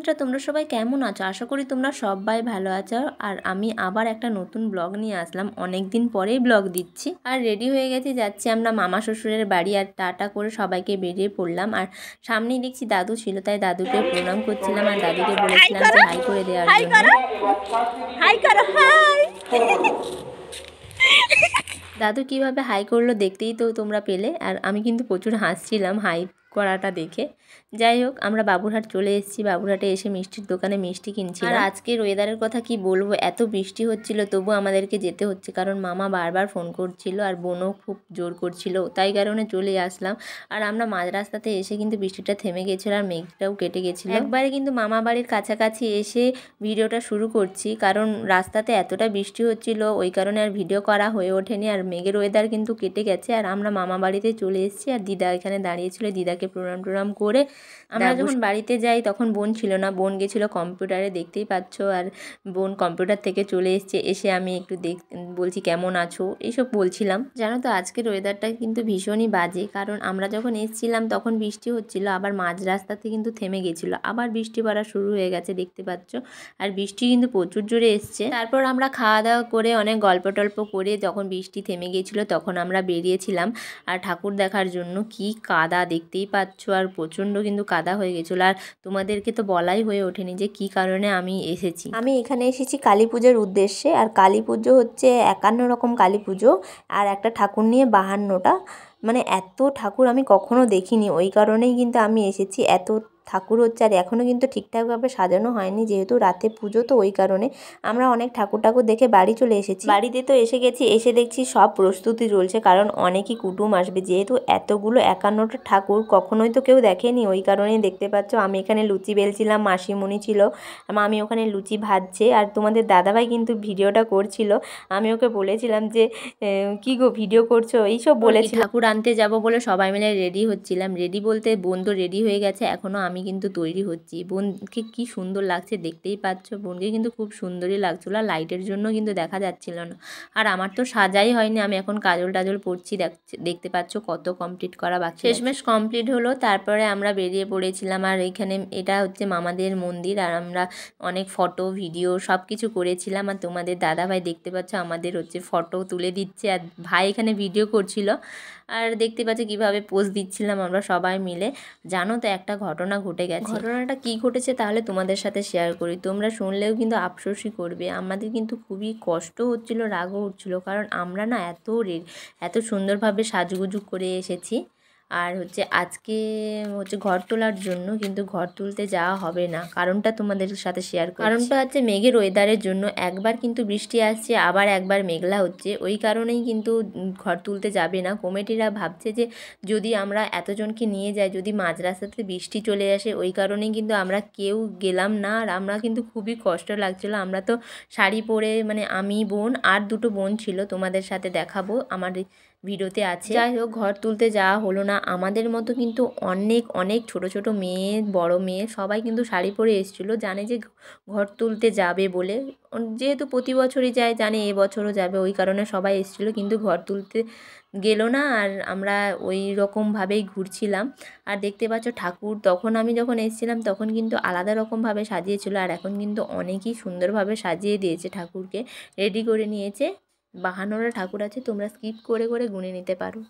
বন্ধুরা, তোমরা সবাই কেমন আছো? আশা করি তোমরা সবাই ভালো আছো। আর আমি আবার একটা নতুন ব্লগ নিয়ে আসলাম, অনেক দিন পরেই ব্লগ দিচ্ছি। আর রেডি হয়ে গেছি, যাচ্ছি আমরা মামা শ্বশুরের বাড়ি। আর টাটা করে সবাইকে বেরিয়ে পড়লাম। আর সামনেই দেখছি দাদু ছিল, তাই দাদুকে প্রণাম করছিলাম আর দাদুকে বলেছিলাম যে হাই করে দেওয়ার জন্য। হাই করো, হাই। দাদু কিভাবে হাই করলো দেখতেই তো তোমরা পেলে। আর আমি কিন্তু প্রচুর হাসছিলাম হাই করাটা দেখে। যাই হোক, আমরা বাবুরহাট চলে এসেছি। বাবুরহাটে এসে মিষ্টির দোকানে মিষ্টি কিনছি। আর আজকের ওয়েদারের কথা কি বলবো, এত বৃষ্টি হচ্ছিল তবু আমাদেরকে যেতে হচ্ছে, কারণ মামা বারবার ফোন করছিল আর বোনও খুব জোর করছিল, তাই কারণে চলে আসলাম। আর আমরা মাঝ রাস্তাতে এসে কিন্তু বৃষ্টিটা থেমে গেছিলো আর মেঘটাও কেটে গেছিলো। একবারে কিন্তু মামা বাড়ির কাছাকাছি এসে ভিডিওটা শুরু করছি, কারণ রাস্তাতে এতটা বৃষ্টি হচ্ছিল, ওই কারণে আর ভিডিও করা হয়ে ওঠেনি। আর মেঘের ওয়েদার কিন্তু কেটে গেছে। আর আমরা মামা বাড়িতে চলে এসেছি আর দিদা এখানে দাঁড়িয়েছিল। দিদাকে প্রণাম করে আমরা যখন বাড়িতে যাই তখন বোন ছিল না, বোন গেছিলো কম্পিউটারে, দেখতেই পাচ্ছ। আর বোন কম্পিউটার থেকে চলে এসছে, এসে আমি একটু বলছি কেমন আছো এইসব বলছিলাম। জানো তো আজকের ওয়েদারটা কিন্তু ভীষণই বাজে, কারণ আমরা যখন এসেছিলাম তখন বৃষ্টি হচ্ছিল, আবার মাঝ রাস্তাতে কিন্তু থেমে গেছিলো, আবার বৃষ্টি পড়া শুরু হয়ে গেছে দেখতে পাচ্ছ। আর বৃষ্টি কিন্তু প্রচুর জোরে এসছে। তারপর আমরা খাওয়া দাওয়া করে অনেক গল্প টল্প করে যখন বৃষ্টি থেমে গিয়েছিলো তখন আমরা বেরিয়েছিলাম আর ঠাকুর দেখার জন্য। কি কাদা দেখতেই পাচ্ছ, আর প্রচণ্ড কিন্তু কাদা হয়ে গেছিলো। আর তোমাদেরকে তো বলাই হয়ে ওঠেনি যে কি কারণে আমি এসেছি। আমি এখানে এসেছি কালী পুজোর উদ্দেশ্যে। আর কালী পুজো হচ্ছে 51 রকম কালী পুজো, আর একটা ঠাকুর নিয়ে 52টা, মানে এত ঠাকুর আমি কখনো দেখিনি, ওই কারণেই কিন্তু আমি এসেছি। এত ঠাকুর হচ্ছে আর এখনও কিন্তু ঠিকঠাকভাবে সাজানো হয়নি, যেহেতু রাতে পুজো, তো ওই কারণে আমরা অনেক ঠাকুর দেখে বাড়ি চলে এসেছি। বাড়িতে তো এসে গেছি, এসে দেখছি সব প্রস্তুতি চলছে, কারণ অনেকই কুটুম আসবে, যেহেতু এতগুলো 51টা ঠাকুর কখনোই তো কেউ দেখেনি, ওই কারণেই দেখতে পাচ্ছ আমি এখানে লুচি বেলছিলাম, মাসিমণি ছিল, আমি ওখানে লুচি ভাজছে। আর তোমাদের দাদাভাই কিন্তু ভিডিওটা করছিল, আমি ওকে বলেছিলাম যে কি গো ভিডিও করছো এইসব বলেছি। ঠাকুর আনতে যাব বলে সবাই মিলে রেডি হচ্ছিলাম। রেডি বলতে বোন তো রেডি হয়ে গেছে, এখনও আমি কিন্তু তৈরি হচ্ছি। বোনকে কি সুন্দর লাগছে দেখতেই পাচ্ছ, বোনকে কিন্তু খুব সুন্দরই লাগছিলো, আর লাইটের জন্য কিন্তু দেখা যাচ্ছিল না। আর আমার তো সাজাই হয়নি, আমি এখন কাজল টাজল পরছি, দেখতে পাচ্ছ কত কমপ্লিট করা বাকি। শেষমেশ কমপ্লিট হলো, তারপরে আমরা বেরিয়ে পড়েছিলাম। আর এখানে এটা হচ্ছে মামাদের মন্দির, আর আমরা অনেক ফটো ভিডিও সব কিছু করেছিলাম। আর তোমাদের দাদাভাই দেখতে পাচ্ছ আমাদের হচ্ছে ফটো তুলে দিচ্ছে, আর ভাই এখানে ভিডিও করছিল। আর দেখতে পাচ্ছ কীভাবে পোজ দিচ্ছিলাম আমরা সবাই মিলে। জানো তো একটা ঘটনা ঘটে গেছে। ঘটনাটা কি ঘটেছে তাহলে তোমাদের সাথে শেয়ার করি, তোমরা শুনলেও কিন্তু আফসোসই করবে। আমাদের কিন্তু খুবই কষ্ট হচ্ছিল, রাগও উঠছিল, কারণ আমরা না এত সুন্দরভাবে সাজুগুজু করে এসেছি। আর হচ্ছে আজকে হচ্ছে ঘর তোলার জন্য, কিন্তু ঘর তুলতে যাওয়া হবে না, কারণটা তোমাদের সাথে শেয়ার করি। কারণটা হচ্ছে মেঘের ওয়েদারের জন্য, একবার কিন্তু বৃষ্টি আসছে, আবার একবার মেঘলা হচ্ছে, ওই কারণেই কিন্তু ঘর তুলতে যাবে না। কমিটিরা ভাবছে যে যদি আমরা এতজনকে নিয়ে যাই, যদি মাঝ রাস্তাতে বৃষ্টি চলে আসে, ওই কারণেই কিন্তু আমরা কেউ গেলাম না। আর আমরা কিন্তু খুবই কষ্ট লাগছিলো, আমরা তো শাড়ি পরে, মানে আমি, বোন আর দুটো বোন ছিল, তোমাদের সাথে দেখাবো, আমার ভিডিওতে আছে। যাই হোক, ঘর তুলতে যাওয়া হলো না। আমাদের মতো কিন্তু অনেক অনেক ছোট ছোট মেয়ে, বড় মেয়ে সবাই কিন্তু শাড়ি পরে এসেছিলো, জানে যে ঘর তুলতে যাবে বলে, যেহেতু প্রতি বছরই যায়, জানে এবছরও যাবে, ওই কারণে সবাই এসেছিলো, কিন্তু ঘর তুলতে গেলো না। আর আমরা ওই রকমভাবেই ঘুরছিলাম। আর দেখতে পাচ্ছ ঠাকুর তখন আমি যখন এসেছিলাম তখন কিন্তু আলাদা রকমভাবে সাজিয়েছিল, আর এখন কিন্তু অনেকই সুন্দরভাবে সাজিয়ে দিয়েছে, ঠাকুরকে রেডি করে নিয়েছে। 52টা ঠাকুর আছে, তোমরা স্কিপ করে করে গুনে নিতে পারো।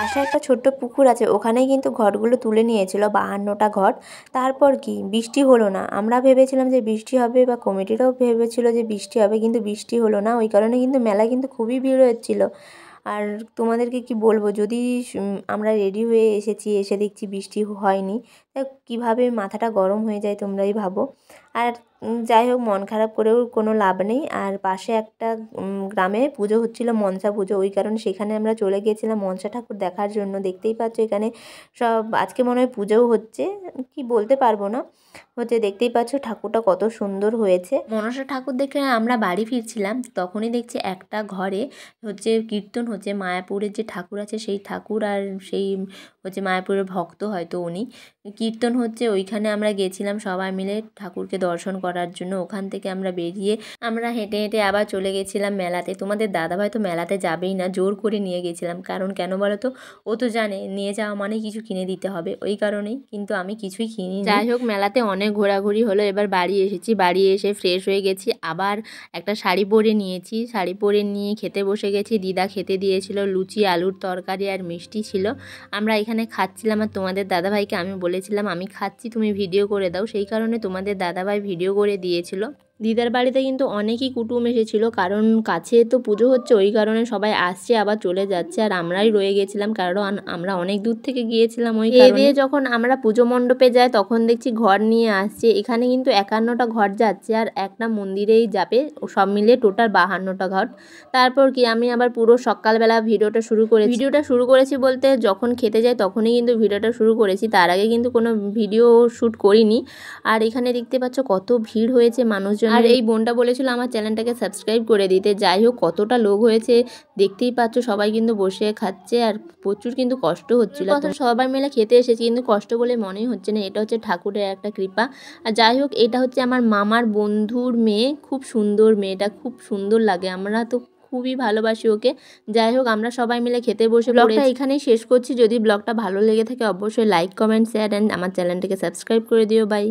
পাশে একটা ছোট্ট পুকুর আছে, ওখানেই কিন্তু ঘটগুলো তুলে নিয়েছিল 52টা ঘট। তারপর কি বৃষ্টি হলো না, আমরা ভেবেছিলাম যে বৃষ্টি হবে বা কমিটিরাও ভেবেছিল যে বৃষ্টি হবে, কিন্তু বৃষ্টি হলো না। ওই কারণে কিন্তু মেলা কিন্তু খুবই ভিড় হচ্ছিলো। আর তোমাদেরকে কি বলবো, যদি আমরা রেডি হয়ে এসেছি, এসে দেখছি বৃষ্টি হয়নি, তা কীভাবে মাথাটা গরম হয়ে যায় তোমরাই ভাবো। আর যাই হোক, মন খারাপ করেও কোনো লাভ নেই। আর পাশে একটা গ্রামে পুজো হচ্ছিল, মনসা পুজো, ওই কারণে সেখানে আমরা চলে গিয়েছিলাম মনসা ঠাকুর দেখার জন্য। দেখতেই পাচ্ছ এখানে সব আজকে মনে হয় পুজোও হচ্ছে, কি বলতে পারবো না, হচ্ছে। দেখতেই পাচ্ছ ঠাকুরটা কত সুন্দর হয়েছে। মনসা ঠাকুর দেখে আমরা বাড়ি ফিরছিলাম, তখনই দেখছি একটা ঘরে হচ্ছে কীর্তন হচ্ছে। মায়াপুরের যে ঠাকুর আছে সেই ঠাকুর, আর সেই হচ্ছে মায়াপুরের ভক্ত হয়তো উনি, কীর্তন হচ্ছে। ওইখানে আমরা গেছিলাম সবাই মিলে ঠাকুরকে দর্শন করার জন্য। ওখান থেকে আমরা বেরিয়ে আমরা হেঁটে হেঁটে আবার চলে গেছিলাম মেলাতে। তোমাদের দাদাভাই তো মেলাতে যাবেই না, জোর করে নিয়ে গেছিলাম। কারণ কেন বলো তো, ও তো জানে নিয়ে যাওয়া মানে কিছু কিনে দিতে হবে, ওই কারণেই। কিন্তু আমি কিছুই কিনি। যাই হোক, মেলাতে অনেক ঘোরাঘুরি হলো। এবার বাড়ি এসেছি, বাড়ি এসে ফ্রেশ হয়ে গেছি, আবার একটা শাড়ি পরে নিয়েছি। শাড়ি পরে নিয়ে খেতে বসে গেছি। দিদা খেতে দিয়েছিল লুচি, আলুর তরকারি আর মিষ্টি ছিল। আমরা এখানে খাচ্ছিলাম, আর তোমাদের দাদাভাইকে আমি বলেছিলাম আমি খাচ্ছি, তুমি ভিডিও করে দাও। সেই কারণে তোমাদের দাদাভাই ভিডিও করে দিয়েছিল। দিদার বাড়িতে কিন্তু অনেকই কুটুম এসেছিলো, কারণ কাছে তো পুজো হচ্ছে, ওই কারণে সবাই আসছে আবার চলে যাচ্ছে। আর আমরাই রয়ে গেছিলাম, কারণ আমরা অনেক দূর থেকে গিয়েছিলাম। ওই কারণে যখন আমরা পুজো মণ্ডপে যাই তখন দেখছি ঘর নিয়ে আসছে। এখানে কিন্তু 51টা ঘর যাচ্ছে, আর একটা মন্দিরেই যাবে, সব মিলিয়ে টোটাল 52টা ঘর। তারপর কি আমি আবার পুরো সকালবেলা ভিডিওটা শুরু করেছি বলতে, যখন খেতে যাই তখনই কিন্তু ভিডিওটা শুরু করেছি, তার আগে কিন্তু কোনো ভিডিও শ্যুট করিনি। আর এখানে দেখতে পাচ্ছ কত ভিড় হয়েছে মানুষজন। আর এই বোনটা বলেছিল আমার চ্যানেলটাকে সাবস্ক্রাইব করে দিতে। যাই হোক, কতটা লোক হয়েছে দেখতেই পাচ্ছ, সবাই কিন্তু বসে খাচ্ছে, আর প্রচুর কিন্তু কষ্ট হচ্ছিল। সবাই মিলে খেতে এসেছি, কিন্তু কষ্ট বলে মনেই হচ্ছে না, এটা হচ্ছে ঠাকুরের একটা কৃপা। আর যাই হোক, এটা হচ্ছে আমার মামার বন্ধুর মেয়ে, খুব সুন্দর মেয়েটা, খুব সুন্দর লাগে, আমরা তো খুবই ভালোবাসি ওকে। যাই হোক, আমরা সবাই মিলে খেতে বসে ব্লগটা এখানেই শেষ করছি। যদি ব্লগটা ভালো লেগে থাকে অবশ্যই লাইক, কমেন্ট, শেয়ার অ্যান্ড আমার চ্যানেলটাকে সাবস্ক্রাইব করে দিও। বাই।